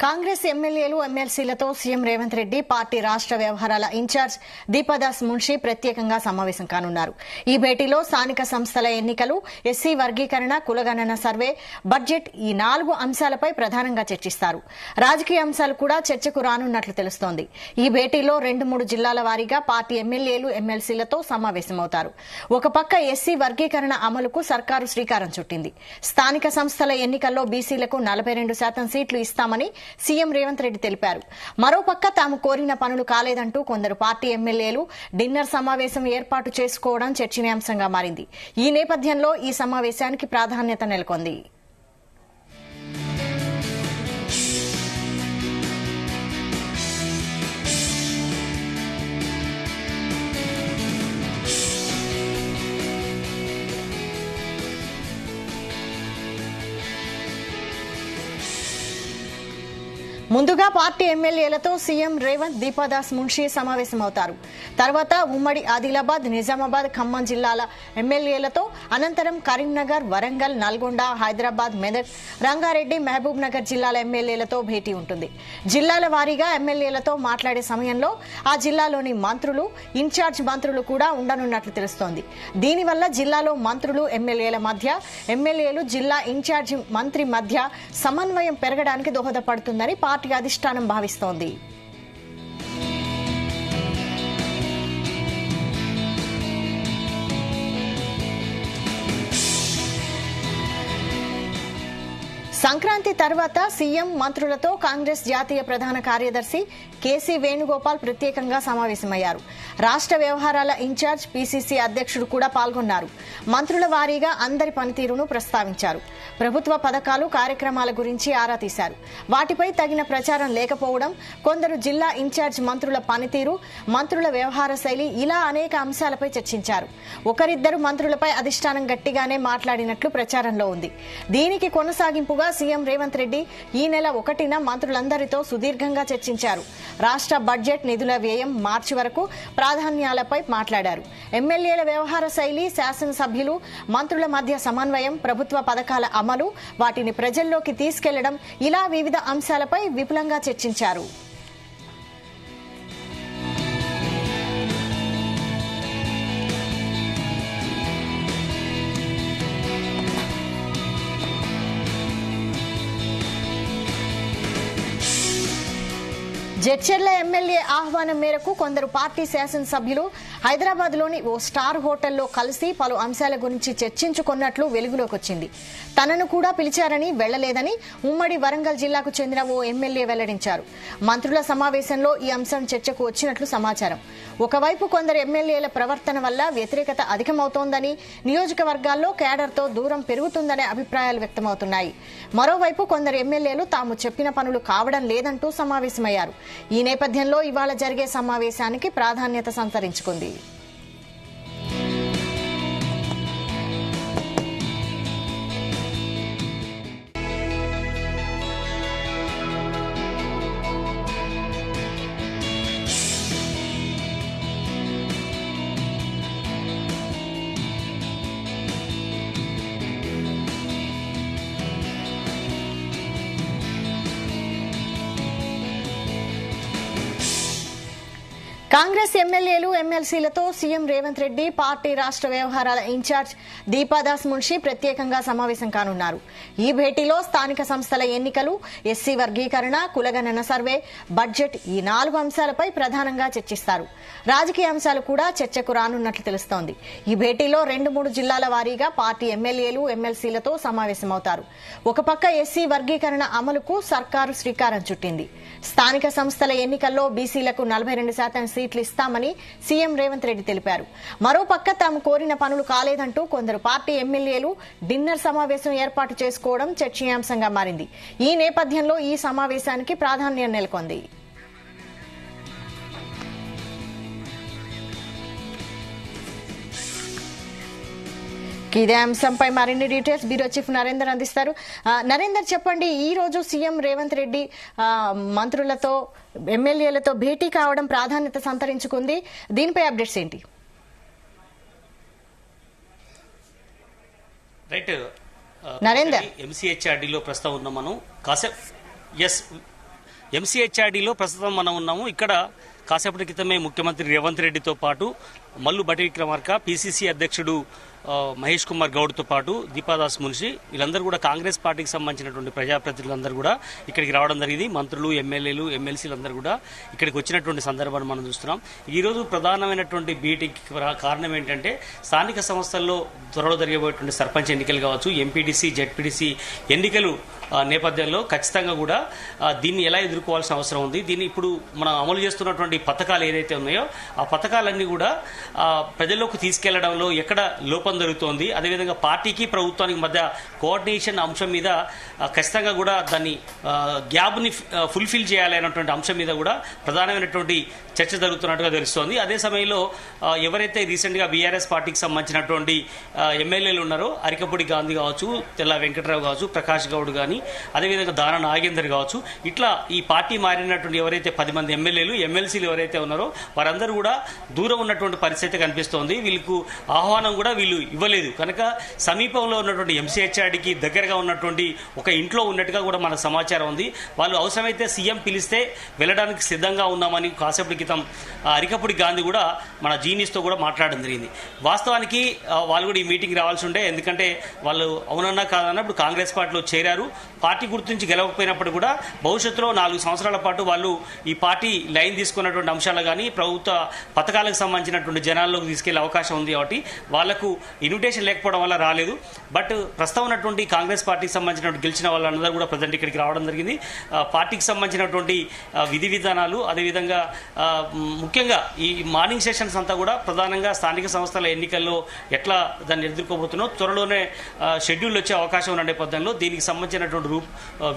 కాంగ్రెస్ ఎమ్మెల్యేలు ఎమ్మెల్సీలతో CM Revanth Reddy party రాష్ట్ర వ్యవహారాల ఇన్ఛార్జ్ దీపదాస్ మున్షి ప్రత్యేకంగా సమావేశం కానున్నారు. ఈ భేటీలో స్థానిక సంస్థల ఎన్నికలు, ఎస్సీ వర్గీకరణ, కులగణన సర్వే, బడ్జెట్ ఈ 4 అంశాలపై ప్రధానంగా చర్చిస్తారు. రాజకీయ అంశాలు కూడా చర్చకు రానున్నట్లు తెలుస్తోంది. ఈ భేటీలో 2-3 జిల్లాల వారీగా పార్టీ ఎమ్మెల్యేలు ఎమ్మెల్సీలతో సమావేశమవుతారు. ఒక పక్క ఎస్సీ వర్గీకరణ అమలుకు సర్కారు శ్రీకారం చుట్టింది. స్థానిక సంస్థల ఎన్నికల్లో బీసీలకు 42% సీట్లు ఇస్తామని సీఎం రేవంత్ రెడ్డి తెలిపారు. మరోపక్క తాము కోరిన పనులు కాలేదంటూ కొందరు పార్టీ ఎమ్మెల్యేలు డిన్నర్ సమావేశం ఏర్పాటు చేసుకోవడం చర్చనీయాంశంగా మారింది. ఈ నేపథ్యంలో ఈ సమావేశానికి ప్రాధాన్యత నెలకొంది. ముందుగా పార్టీ ఎమ్మెల్యేలతో సీఎం రేవంత్, దీపదాస్ మున్షి సమావేశమవుతారు. తర్వాత ఉమ్మడి ఆదిలాబాద్, నిజామాబాద్, ఖమ్మం జిల్లాల ఎమ్మెల్యేలతో, అనంతరం కరీంనగర్, వరంగల్, నల్గొండ, హైదరాబాద్, మెదక్, రంగారెడ్డి, మహబూబ్ నగర్ జిల్లాల ఎమ్మెల్యేలతో భేటీ ఉంటుంది. జిల్లాల వారీగా ఎమ్మెల్యేలతో మాట్లాడే సమయంలో ఆ జిల్లాలోని మంత్రులు, ఇన్ఛార్జ్ మంత్రులు కూడా ఉండనున్నట్లు తెలుస్తోంది. దీనివల్ల జిల్లాలో మంత్రులు, ఎమ్మెల్యేల మధ్య, ఎమ్మెల్యేలు, జిల్లా ఇన్ఛార్జి మంత్రి మధ్య సమన్వయం పెరగడానికి దోహదపడుతుందని పార్టీ అధిష్టానం భావిస్తోంది. సంక్రాంతి తర్వాత సీఎం మంత్రులతో కాంగ్రెస్ జాతీయ ప్రధాన కార్యదర్శి కేసీ వేణుగోపాల్ ప్రత్యేకంగా సమావేశమయ్యారు. రాష్ట్ర వ్యవహారాల ఇన్ఛార్జ్ పీసీసీ అధ్యక్షుడు కూడా పాల్గొన్నారు. మంత్రుల వారీగా అందరి పనితీరును ప్రస్తావించారు. ప్రభుత్వ పథకాలు, కార్యక్రమాల గురించి ఆరా తీశారు. వాటిపై తగిన ప్రచారం లేకపోవడం, కొందరు జిల్లా ఇన్ఛార్జ్ మంత్రుల పనితీరు, మంత్రుల వ్యవహార శైలి, ఇలా అనేక అంశాలపై చర్చించారు. ఒకరిద్దరు మంత్రులపై అధిష్టానం గట్టిగానే మాట్లాడినట్లు ప్రచారంలో ఉంది. దీనికి కొనసాగింపుగా సీఎం రేవంత్ రెడ్డి ఈ నెల 1న మంత్రులందరితో సుదీర్ఘంగా చర్చించారు. రాష్ట్ర బడ్జెట్, నిధుల వ్యయం, మార్చి వరకు ప్రాధాన్యాలపై మాట్లాడారు. ఎమ్మెల్యేల వ్యవహార శైలి, శాసనసభ్యులు, మంత్రుల మధ్య సమన్వయం, ప్రభుత్వ పథకాల అమలు, వాటిని ప్రజల్లోకి తీసుకెళ్లడం, ఇలా వివిధ అంశాలపై విపులంగా చర్చించారు. జడ్చర్ల ఎమ్మెల్యే ఆహ్వానం మేరకు కొందరు పార్టీ శాసనసభ్యులు హైదరాబాద్లోని ఓ స్టార్ హోటల్లో కలిసి పలు అంశాల గురించి చర్చించుకున్నట్లు వెలుగులోకి వచ్చింది. తనను కూడా పిలిచారని, వెళ్లలేదని ఉమ్మడి వరంగల్ జిల్లాకు చెందిన ఓ ఎమ్మెల్యే వెల్లడించారు. మంత్రుల సమావేశంలో ఈ అంశం చర్చకు వచ్చినట్లు సమాచారం. ఒకవైపు కొందరు ఎమ్మెల్యేల ప్రవర్తన వల్ల వ్యతిరేకత అధికమవుతోందని, నియోజకవర్గాల్లో కేడర్తో దూరం పెరుగుతుందనే అభిప్రాయాలు వ్యక్తమవుతున్నాయి. మరోవైపు కొందరు ఎమ్మెల్యేలు తాము చెప్పిన పనులు కావడం లేదంటూ సమావేశమయ్యారు. ఈ నేపథ్యంలో ఇవాళ జరిగే సమావేశానికి ప్రాధాన్యత సంతరించుకుంది. కాంగ్రెస్ ఎమ్మెల్యేలు ఎమ్మెల్సీలతో సీఎం రేవంత్ రెడ్డి, పార్టీ రాష్ట్ర వ్యవహారాల ఇన్ఛార్జ్ దీపదాస్ మున్షి ప్రత్యేకంగా సమావేశం కానున్నారు. ఈ భేటీలో స్థానిక సంస్థల ఎన్నికలు, ఎస్సీ వర్గీకరణ, కులగణన సర్వే, బడ్జెట్ ఈ 4 అంశాలపై ప్రధానంగా చర్చిస్తారు. రాజకీయ అంశాలు కూడా చర్చకు రానున్నట్లు తెలుస్తోంది. ఈ భేటీలో 2-3 జిల్లాల వారీగా పార్టీ ఎమ్మెల్యేలు ఎమ్మెల్సీలతో సమావేశమవుతారు. ఒక పక్క ఎస్సీ వర్గీకరణ అమలుకు సర్కారు శ్రీకారం చుట్టింది. స్థానిక సంస్థల ఎన్నికల్లో బీసీలకు 42% సీట్లు ఇస్తామని సీఎం రేవంత్ రెడ్డి తెలిపారు. మరోపక్క తాము కోరిన పనులు కాలేదంటూ కొందరు పార్టీ ఎమ్మెల్యేలు డిన్నర్ సమావేశం ఏర్పాటు చేసుకోవడం చర్చనీయాంశంగా మారింది. ఈ నేపథ్యంలో ఈ సమావేశానికి ప్రాధాన్యం నెలకొంది. ఇదే అంశంపై మరిన్ని డీటెయిల్స్ బ్యూరో చీఫ్ నరేందర్ అందిస్తారు. నరేందర్, చెప్పండి, ఈ రోజు సీఎం రేవంత్ రెడ్డి మంత్రులతో, ఎమ్మెల్యేలతో భేటీ కావడం ప్రాధాన్యత సంతరించుకుంది. దీనిపై అప్డేట్స్ ఏంటి? రైట్ నరేందర్, ఎంసీహెచ్ఆర్డీలో ప్రస్తుతం ఉన్నాం మనం. కాసేపు ఎంసీహెచ్ఆర్డీలో ప్రస్తుతం మనం ఉన్నాము. ఇక్కడ కాసేపటి క్రితమే ముఖ్యమంత్రి రేవంత్ రెడ్డితో పాటు మల్లు భట్టి విక్రమార్క, పిసిసి అధ్యక్షుడు మహేష్ కుమార్ గౌడ్తో పాటు దీపాదాస్ మున్షి వీళ్ళందరూ కూడా కాంగ్రెస్ పార్టీకి సంబంధించినటువంటి ప్రజాప్రతినిధులందరూ కూడా ఇక్కడికి రావడం జరిగింది. మంత్రులు, ఎమ్మెల్యేలు, ఎమ్మెల్సీలందరూ కూడా ఇక్కడికి వచ్చినటువంటి సందర్భాన్ని మనం చూస్తున్నాం. ఈరోజు ప్రధానమైనటువంటి మీటింగ్కి కారణం ఏంటంటే స్థానిక సంస్థల్లో త్వరలో జరిగేటువంటి సర్పంచ్ ఎన్నికలు కావచ్చు, ఎంపీటీసీ, జెడ్పీటీసీ ఎన్నికలు నేపథ్యంలో ఖచ్చితంగా కూడా దీన్ని ఎలా ఎదుర్కోవాల్సిన అవసరం ఉంది. దీన్ని ఇప్పుడు మనం అమలు చేస్తున్నటువంటి పథకాలు ఏదైతే ఉన్నాయో ఆ పథకాలన్నీ కూడా ప్రజల్లోకి తీసుకెళ్లడంలో ఎక్కడ లోపం జరుగుతోంది, అదేవిధంగా పార్టీకి ప్రభుత్వానికి మధ్య కోఆర్డినేషన్ అంశం మీద ఖచ్చితంగా కూడా దాన్ని గ్యాప్ని ఫుల్ఫిల్ చేయాలి అన్నటువంటి అంశం మీద కూడా ప్రధానమైనటువంటి చర్చ జరుగుతున్నట్టుగా తెలుస్తోంది. అదే సమయంలో ఎవరైతే రీసెంట్గా బీఆర్ఎస్ పార్టీకి సంబంధించినటువంటి ఎమ్మెల్యేలు ఉన్నారో అరికపూడి గాంధీ కావచ్చు, తెల్ల వెంకట్రావు కావచ్చు, ప్రకాష్ గౌడ్ కానీ, అదేవిధంగా దాన నాగేందర్ కావచ్చు, ఇట్లా ఈ పార్టీ మారినటువంటి ఎవరైతే 10 మంది ఎమ్మెల్యేలు, ఎమ్మెల్సీలు ఎవరైతే ఉన్నారో వారందరూ కూడా దూరం ఉన్నటువంటి పరిస్థితి కనిపిస్తోంది. వీళ్ళకు ఆహ్వానం కూడా వీళ్ళు ఇవ్వలేదు కనుక సమీపంలో ఉన్నటువంటి ఎంసీహెచ్ఆర్డీకి దగ్గరగా ఉన్నటువంటి ఒక ఇంట్లో ఉన్నట్టుగా కూడా మన సమాచారం ఉంది. వాళ్ళు అవసరమైతే సీఎం పిలిస్తే వెళ్ళడానికి సిద్ధంగా ఉన్నామని కాసేపటి క్రితం అరికపూడి గాంధీ కూడా మన జీనిస్తో కూడా మాట్లాడడం జరిగింది. వాస్తవానికి వాళ్ళు కూడా ఈ మీటింగ్ రావాల్సి ఉండే, ఎందుకంటే వాళ్ళు అవునన్నా కాదన్నా ఇప్పుడు కాంగ్రెస్ పార్టీలో చేరారు. పార్టీ గుర్తించి గెలవకపోయినప్పుడు కూడా భవిష్యత్తులో 4 సంవత్సరాల పాటు వాళ్ళు ఈ పార్టీ లైన్ తీసుకున్నటువంటి అంశాలు కానీ ప్రభుత్వ పథకాలకు సంబంధించినటువంటి జనాల్లోకి తీసుకెళ్లే అవకాశం ఉంది. కాబట్టి వాళ్లకు ఇన్విటేషన్ లేకపోవడం వల్ల రాలేదు. బట్ ప్రస్తుతం ఉన్నటువంటి కాంగ్రెస్ పార్టీకి సంబంధించినటువంటి గెలిచిన వాళ్ళందరూ కూడా ప్రజెంట్ ఇక్కడికి రావడం జరిగింది. పార్టీకి సంబంధించినటువంటి విధి విధానాలు, అదేవిధంగా ముఖ్యంగా ఈ మార్నింగ్ సెషన్స్ అంతా కూడా ప్రధానంగా స్థానిక సంస్థల ఎన్నికల్లో ఎట్లా దాన్ని ఎదుర్కోబోతున్నాం, త్వరలోనే షెడ్యూల్ వచ్చే అవకాశం ఉన్న నేపథ్యంలో దీనికి సంబంధించినటువంటి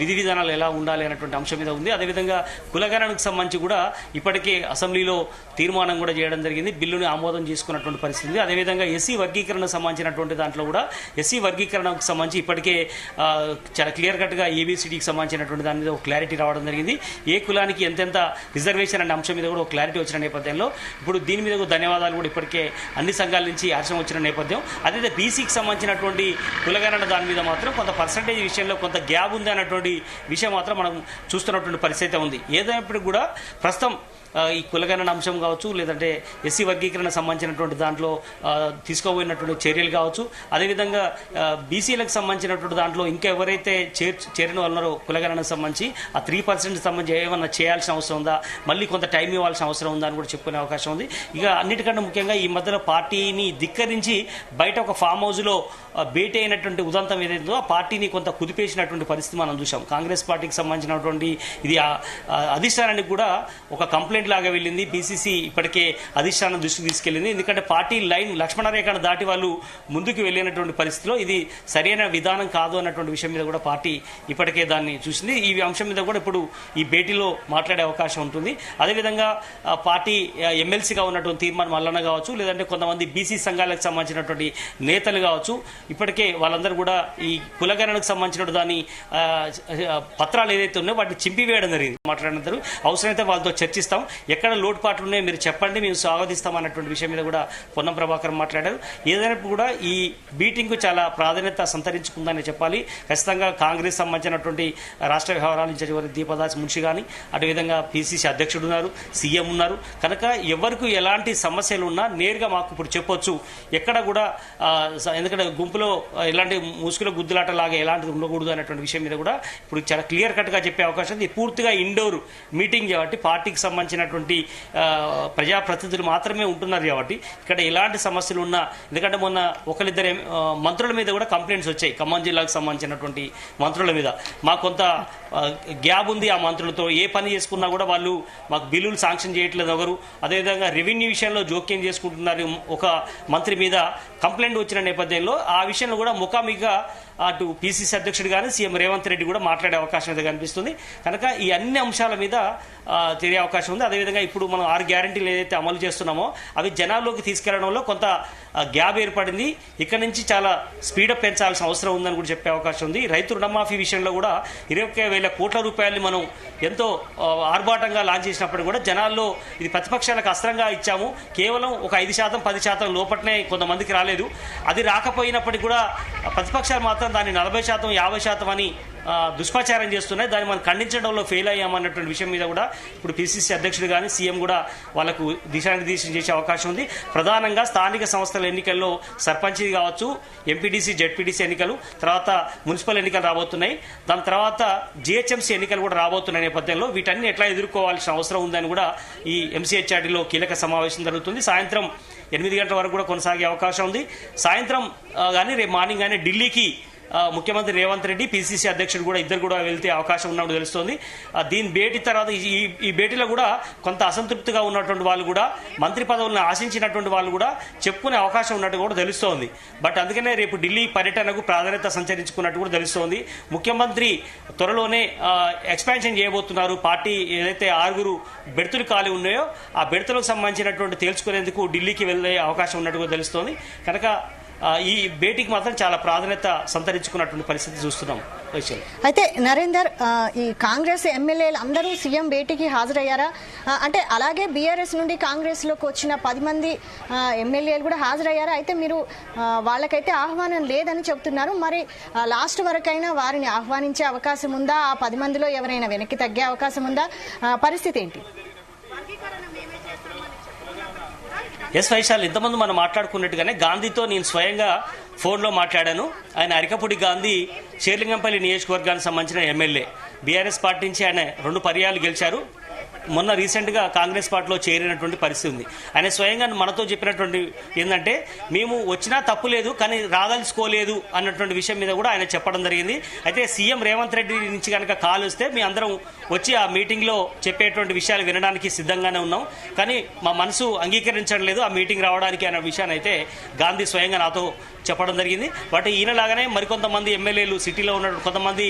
విధి విధానాలు ఎలా ఉండాలి అనేటువంటి అంశం మీద ఉంది. అదేవిధంగా కులగణనకు సంబంధించి కూడా ఇప్పటికే అసెంబ్లీలో తీర్మానం కూడా చేయడం జరిగింది, బిల్లుని ఆమోదం చేసుకున్నటువంటి పరిస్థితి. అదేవిధంగా ఎస్సీ వర్గీకరణకు సంబంధించినటువంటి దాంట్లో కూడా ఎస్సీ వర్గీకరణకు సంబంధించి ఇప్పటికే చాలా క్లియర్ కట్గా ఏబిసిడికి సంబంధించినటువంటి దాని మీద ఒక క్లారిటీ రావడం జరిగింది. ఏ కులానికి ఎంతెంత రిజర్వేషన్ అనే అంశం మీద కూడా ఒక క్లారిటీ వచ్చిన నేపథ్యంలో ఇప్పుడు దీని మీద ధన్యవాదాలు కూడా ఇప్పటికే అన్ని సంఘాల నుంచి హర్షం వచ్చిన నేపథ్యం. అదే బీసీకి సంబంధించినటువంటి కులగణన దాని మీద మాత్రం కొంత పర్సంటేజ్ విషయంలో కొంత గ్యాప్ ఉంది అన్నటువంటి విషయం మాత్రం మనం చూస్తున్నటువంటి పరిస్థితి ఉంది. ఏదైనప్పటికీ కూడా ప్రస్తుతం ఈ కులగణన అంశం కావచ్చు, లేదంటే ఎస్సీ వర్గీకరణ సంబంధించినటువంటి దాంట్లో తీసుకోబోయినటువంటి చర్యలు కావచ్చు, అదేవిధంగా బీసీలకు సంబంధించినటువంటి దాంట్లో ఇంకా ఎవరైతే చేరిన వాళ్ళన్నారో కులగణనకు సంబంధించి ఆ 3% సంబంధించి ఏమన్నా చేయాల్సిన అవసరం ఉందా, మళ్ళీ కొంత టైం ఇవ్వాల్సిన అవసరం ఉందా అని కూడా చెప్పుకునే అవకాశం ఉంది. ఇక అన్నిటికంటే ముఖ్యంగా ఈ మధ్యలో పార్టీని ధిక్కరించి బయట ఒక ఫామ్ హౌస్లో భేటీ అయినటువంటి ఉదంతం ఏదైతుందో ఆ పార్టీని కొంత కుదిపేసినటువంటి పరిస్థితి మనం చూసాం. కాంగ్రెస్ పార్టీకి సంబంధించినటువంటి ఇది అధిష్టానానికి కూడా ఒక కంప్లైంట్ లాగా వెళ్ళింది. బీసీసీ ఇప్పటికే అధిష్టానం దృష్టికి తీసుకెళ్లింది. ఎందుకంటే పార్టీ లైన్ లక్ష్మణరేఖను దాటి వాళ్ళు ముందుకు వెళ్ళినటువంటి పరిస్థితిలో ఇది సరైన విధానం కాదు అన్నటువంటి విషయం మీద కూడా పార్టీ ఇప్పటికే దాన్ని చూసింది. ఈ అంశం మీద కూడా ఇప్పుడు ఈ భేటీలో మాట్లాడే అవకాశం ఉంటుంది. అదేవిధంగా పార్టీ ఎమ్మెల్సీగా ఉన్నటువంటి తీర్మానం మల్లన్న కావచ్చు, లేదంటే కొంతమంది బీసీ సంఘాలకు సంబంధించినటువంటి నేతలు కావచ్చు, ఇప్పటికే వాళ్ళందరూ కూడా ఈ కులగణనకు సంబంధించిన దాని పత్రాలు ఏదైతే ఉన్నాయో వాటిని చింపివేయడం జరిగింది. మాట్లాడినందరూ అవసరమైతే వాళ్ళతో చర్చిస్తాం, ఎక్కడ లోటుపాట్లు ఉన్నాయో మీరు చెప్పండి, మేము స్వాగతిస్తాం అన్నటువంటి విషయం మీద కూడా పొన్నం ప్రభాకర్ మాట్లాడారు. ఏదైనా కూడా ఈ మీటింగ్ చాలా ప్రాధాన్యత సంతరించుకుందని చెప్పాలి. ఖచ్చితంగా కాంగ్రెస్ సంబంధించినటువంటి రాష్ట్ర వ్యవహారాల నుంచి దీపదాస్ మున్షి కానీ, అదేవిధంగా పిసిసి అధ్యక్షుడు ఉన్నారు, సీఎం ఉన్నారు. కనుక ఎవరికి ఎలాంటి సమస్యలు ఉన్నా నేరుగా మాకు ఇప్పుడు చెప్పొచ్చు. ఎక్కడ కూడా ఎందుకంటే గుంపులో ఎలాంటి ముసుగుల గుద్దులాట లాగా ఎలాంటిది ఉండకూడదు అనేటువంటి విషయం మీద కూడా ఇప్పుడు చాలా క్లియర్ కట్గా చెప్పే అవకాశం ఉంది. పూర్తిగా ఇండోర్ మీటింగ్ కాబట్టి పార్టీకి సంబంధించినటువంటి ప్రజాప్రతినిధులు మాత్రమే ఉంటున్నారు కాబట్టి ఇక్కడ ఎలాంటి సమస్యలు ఉన్నా, ఎందుకంటే మొన్న ఒకరిద్దరు మంత్రుల మీద కూడా కంప్లైంట్స్ వచ్చాయి. ఖమ్మం జిల్లాకు సంబంధించినటువంటి మంత్రుల మీద మాకు కొంత గ్యాప్ ఉంది, ఆ మంత్రులతో ఏ పని చేసుకున్నా కూడా వాళ్ళు మాకు బిల్లులు శాంక్షన్ చేయట్లేదు ఎవరు, అదేవిధంగా రెవెన్యూ విషయంలో జోక్యం చేసుకుంటున్నారు. ఒక మంత్రి మీద కంప్లైంట్ వచ్చిన నేపథ్యంలో ఆ విషయంలో కూడా ముఖాముఖిగా అటు పిసిసి అధ్యక్షుడు కానీ సీఎం రేవంత్ రెడ్డి కూడా మాట్లాడే అవకాశం అయితే కనిపిస్తుంది. కనుక ఈ అన్ని అంశాల మీద తెలియ అవకాశం ఉంది. అదేవిధంగా ఇప్పుడు మనం 6 గ్యారెంటీలు ఏదైతే అమలు చేస్తున్నామో అవి జనాల్లోకి తీసుకెళ్లడంలో కొంత గ్యాప్ ఏర్పడింది. ఇక్కడ నుంచి చాలా స్పీడప్ పెంచాల్సిన అవసరం ఉందని కూడా చెప్పే అవకాశం ఉంది. రైతు రుణమాఫీ విషయంలో కూడా 21,000 కోట్ల రూపాయలు మనం ఎంతో ఆర్భాటంగా లాంచ్ చేసినప్పుడు కూడా జనాల్లో ఇది ప్రతిపక్షాలకు అస్త్రంగా ఇచ్చాము, కేవలం ఒక 5%, 10% లోపట్నే కొంతమందికి రాలేదు. అది రాకపోయినప్పటికీ కూడా ప్రతిపక్షాలు మాత్రం దాన్ని 40%, 50% అని దుష్ప్రచారం చేస్తున్నాయి. దాన్ని మనం ఖండించడంలో ఫెయిల్ అయ్యామన్నటువంటి విషయం మీద కూడా ఇప్పుడు పిసిసి అధ్యక్షుడు కానీ సీఎం కూడా వాళ్ళకు దిశానిర్దేశం చేసే అవకాశం ఉంది. ప్రధానంగా స్థానిక సంస్థల ఎన్నికల్లో సర్పంచ్ కావచ్చు, ఎంపీటీసీ, జెడ్పీటీసీ ఎన్నికలు, తర్వాత మున్సిపల్ ఎన్నికలు రాబోతున్నాయి. దాని తర్వాత జిహెచ్ఎంసీ ఎన్నికలు కూడా రాబోతున్న నేపథ్యంలో వీటన్ని ఎట్లా ఎదుర్కోవాల్సిన అవసరం ఉందని కూడా ఈ ఎంసీహెచ్ఆర్డీలో కీలక సమావేశం జరుగుతుంది. సాయంత్రం 8 గంటల వరకు కూడా కొనసాగే అవకాశం ఉంది. సాయంత్రం కానీ రేపు మార్నింగ్ కానీ ఢిల్లీకి ముఖ్యమంత్రి రేవంత్ రెడ్డి, పిసిసి అధ్యక్షుడు కూడా ఇద్దరు కూడా వెళ్తే అవకాశం ఉన్నట్టు తెలుస్తోంది. దీని భేటీ తర్వాత ఈ భేటీలో కూడా కొంత అసంతృప్తిగా ఉన్నటువంటి వాళ్ళు కూడా, మంత్రి పదవులను ఆశించినటువంటి వాళ్ళు కూడా చెప్పుకునే అవకాశం ఉన్నట్టు కూడా తెలుస్తోంది. బట్ అందుకనే రేపు ఢిల్లీ పర్యటనకు ప్రాధాన్యత సంచరించుకున్నట్టు కూడా తెలుస్తోంది. ముఖ్యమంత్రి త్వరలోనే ఎక్స్పాన్షన్ చేయబోతున్నారు. పార్టీ ఏదైతే 6 బెర్తులు ఖాళీ ఉన్నాయో ఆ బెర్తులకు సంబంధించినటువంటి తేల్చుకునేందుకు ఢిల్లీకి వెళ్లే అవకాశం ఉన్నట్టు కూడా తెలుస్తోంది. కనుక ఈ భేటీకి మాత్రం చాలా ప్రాధాన్యత సంతరించుకున్నటువంటి పరిస్థితి చూస్తున్నాం. అయితే నరేందర్, ఈ కాంగ్రెస్ ఎమ్మెల్యేలు అందరూ సీఎం భేటీకి హాజరయ్యారా? అంటే అలాగే బీఆర్ఎస్ నుండి కాంగ్రెస్ లోకి వచ్చిన 10 మంది ఎమ్మెల్యేలు కూడా హాజరయ్యారా? అయితే మీరు వాళ్ళకైతే ఆహ్వానం లేదని చెప్తున్నారు. మరి లాస్ట్ వరకైనా వారిని ఆహ్వానించే అవకాశం ఉందా? ఆ 10 మందిలో ఎవరైనా వెనక్కి తగ్గే అవకాశం ఉందా? పరిస్థితి ఏంటి? ఎస్ వైశాల్, ఇంతమంది మనం మాట్లాడుకున్నట్టుగానే గాంధీతో నేను స్వయంగా ఫోన్లో మాట్లాడాను. ఆయన అరికపూడి గాంధీ షేర్లింగంపల్లి నియోజకవర్గానికి సంబంధించిన ఎమ్మెల్యే. బీఆర్ఎస్ పార్టీ నుంచి ఆయన 2 పర్యాలు గెలిచారు. మొన్న రీసెంట్గా కాంగ్రెస్ పార్టీలో చేరినటువంటి పరిస్థితి ఉంది. ఆయన స్వయంగా మనతో చెప్పినటువంటి ఏంటంటే, మేము వచ్చినా తప్పు లేదు కానీ రాదలుచుకోలేదు అన్నటువంటి విషయం మీద కూడా ఆయన చెప్పడం జరిగింది. అయితే సీఎం రేవంత్ రెడ్డి నుంచి కనుక కాల్ వస్తే మీ అందరం వచ్చి ఆ మీటింగ్లో చెప్పేటువంటి విషయాలు వినడానికి సిద్ధంగానే ఉన్నాం, కానీ మా మనసు అంగీకరించడం లేదు ఆ మీటింగ్ రావడానికి అన్న విషయాన్ని అయితే గాంధీ స్వయంగా నాతో చెప్పడం జరిగింది. బట్ ఈయనలాగానే మరికొంతమంది ఎమ్మెల్యేలు సిటీలో ఉన్న, కొంతమంది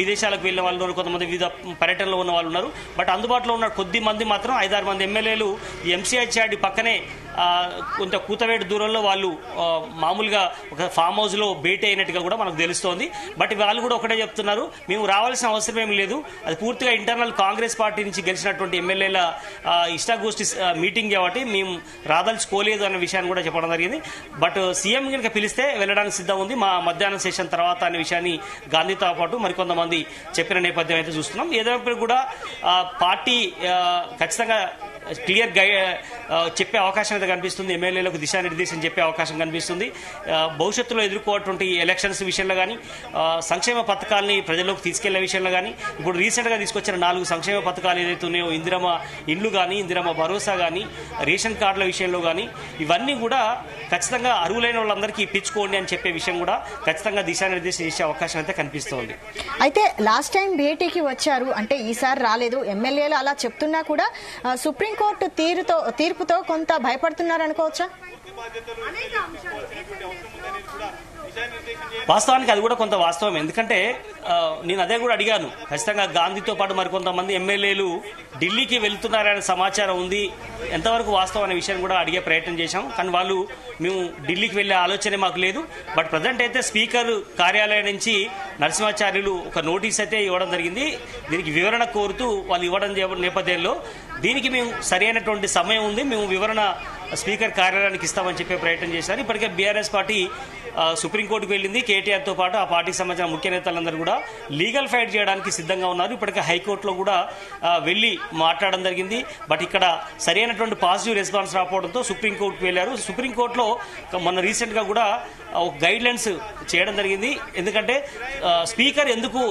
విదేశాలకు వెళ్ళిన వాళ్ళు ఉన్నారు, కొంతమంది వివిధ పర్యటనలో ఉన్న వాళ్ళు ఉన్నారు. బట్ అందుబాటులో ఉన్న కొద్ది మంది మాత్రం 5-6 మంది ఎమ్మెల్యేలు ఈ ఎంసీహెచ్ఆర్డీ పక్కనే కొంత కూతవేటు దూరంలో వాళ్ళు మామూలుగా ఒక ఫామ్ హౌస్లో భేటీ అయినట్టుగా కూడా మనకు తెలుస్తోంది. బట్ వాళ్ళు కూడా ఒకటే చెప్తున్నారు, మేము రావాల్సిన అవసరం ఏమి లేదు, అది పూర్తిగా ఇంటర్నల్ కాంగ్రెస్ పార్టీ నుంచి గెలిచినటువంటి ఎమ్మెల్యేల ఇష్టాగోష్ఠి మీటింగ్ కాబట్టి మేము రాదలుచుకోలేదు అన్న విషయాన్ని కూడా చెప్పడం జరిగింది. బట్ సీఎం కనుక పిలిస్తే వెళ్ళడానికి సిద్ధం ఉంది మా మధ్యాహ్నం సెషన్ తర్వాత అనే విషయాన్ని గాంధీతో పాటు మరికొంతమంది చెప్పిన నేపథ్యం అయితే చూస్తున్నాం. ఏదైనా కూడా పార్టీ ఖచ్చితంగా క్లియర్ చెప్పే అవకాశం అయితే కనిపిస్తుంది. ఎమ్మెల్యేలకు దిశానిర్దేశం చెప్పే అవకాశం కనిపిస్తుంది. భవిష్యత్తులో ఎదుర్కోవటువంటి ఎలక్షన్స్ విషయంలో కానీ, సంక్షేమ పథకాలని ప్రజల్లోకి తీసుకెళ్లే విషయంలో కానీ, ఇప్పుడు రీసెంట్గా తీసుకొచ్చిన 4 సంక్షేమ పథకాలు ఏదైతే ఉన్నాయో, ఇందిరమ్మ ఇండ్లు కానీ, ఇందిరమ్మ భరోసా కానీ, రేషన్ కార్డుల విషయంలో కానీ, ఇవన్నీ కూడా ఖచ్చితంగా అర్హులైన వాళ్ళందరికీ ఇప్పించుకోండి అని చెప్పే విషయం కూడా ఖచ్చితంగా దిశానిర్దేశం చేసే అవకాశం అయితే కనిపిస్తోంది. అయితే లాస్ట్ టైం భేటీకి వచ్చారు, అంటే ఈసారి రాలేదు. ఎమ్మెల్యేలు అలా చెప్తున్నా కూడా సుప్రీంకోర్టు తీర్పుతో కొంత భయపడుతున్నారు అనుకోవచ్చా? వాస్తవానికి అది కూడా కొంత వాస్తవం. ఎందుకంటే నేను అదే కూడా అడిగాను, ఖచ్చితంగా గాంధీతో పాటు మరికొంతమంది ఎమ్మెల్యేలు ఢిల్లీకి వెళ్తున్నారనే సమాచారం ఉంది, ఎంతవరకు వాస్తవం అనే విషయాన్ని కూడా అడిగే ప్రయత్నం చేశాం. కానీ వాళ్ళు మేము ఢిల్లీకి వెళ్ళే ఆలోచనే మాకు లేదు. బట్ ప్రజెంట్ అయితే స్పీకర్ కార్యాలయం నుంచి నరసింహాచార్యులు ఒక నోటీస్ అయితే ఇవ్వడం జరిగింది. దీనికి వివరణ కోరుతూ వాళ్ళు ఇవ్వడం నేపథ్యంలో దీనికి మేము సరైనటువంటి సమయం ఉంది, మేము వివరణ స్పీకర్ కార్యాలయానికి ఇస్తామని చెప్పే ప్రయత్నం చేశారు. ఇప్పటికే బీఆర్ఎస్ పార్టీ సుప్రీంకోర్టుకు వెళ్ళింది. కేటీఆర్తో పాటు ఆ పార్టీకి సంబంధించిన ముఖ్య నేతలందరూ కూడా లీగల్ ఫైట్ చేయడానికి సిద్ధంగా ఉన్నారు. ఇప్పటికే హైకోర్టులో కూడా వెళ్ళి మాట్లాడడం జరిగింది. బట్ ఇక్కడ సరైనటువంటి పాజిటివ్ రెస్పాన్స్ రాకపోవడంతో సుప్రీంకోర్టుకు వెళ్ళారు. సుప్రీంకోర్టులో మొన్న రీసెంట్గా కూడా ఒక గైడ్ లైన్స్ చేయడం జరిగింది. ఎందుకంటే స్పీకర్ ఎందుకు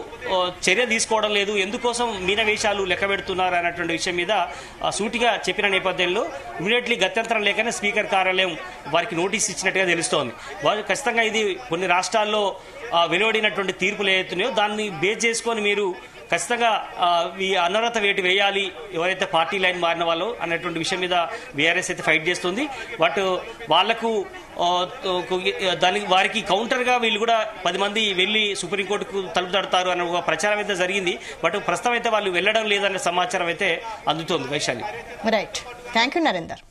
చర్య తీసుకోవడం లేదు, ఎందుకోసం మీనవేషాలు లెక్క పెడుతున్నారు అన్నటువంటి విషయం మీద సూటిగా చెప్పిన నేపథ్యంలో ఇమీడియట్లీ గత్యంతరం లేకనే స్పీకర్ కార్యాలయం వారికి నోటీస్ ఇచ్చినట్టుగా తెలుస్తోంది. వారు ఖచ్చితంగా ఇది కొన్ని రాష్ట్రాల్లో వెలువడినటువంటి తీర్పులు ఏవైతున్నాయో దాన్ని బేస్ చేసుకొని మీరు ఖచ్చితంగా ఈ అనర్హత వేటు వేయాలి ఎవరైతే పార్టీ లైన్ మారిన వాళ్ళు అన్నటువంటి విషయం మీద బీఆర్ఎస్ అయితే ఫైట్ చేస్తుంది. బట్ వాళ్లకు వారికి కౌంటర్గా వీళ్ళు కూడా 10 మంది వెళ్ళి సుప్రీంకోర్టుకు తలుపు తడతారు అన్న ఒక ప్రచారం అయితే జరిగింది. బట్ ప్రస్తుతం అయితే వాళ్ళు వెళ్ళడం లేదనే సమాచారం అయితే అందుతోంది. Vaishali. Right, thank you Narender.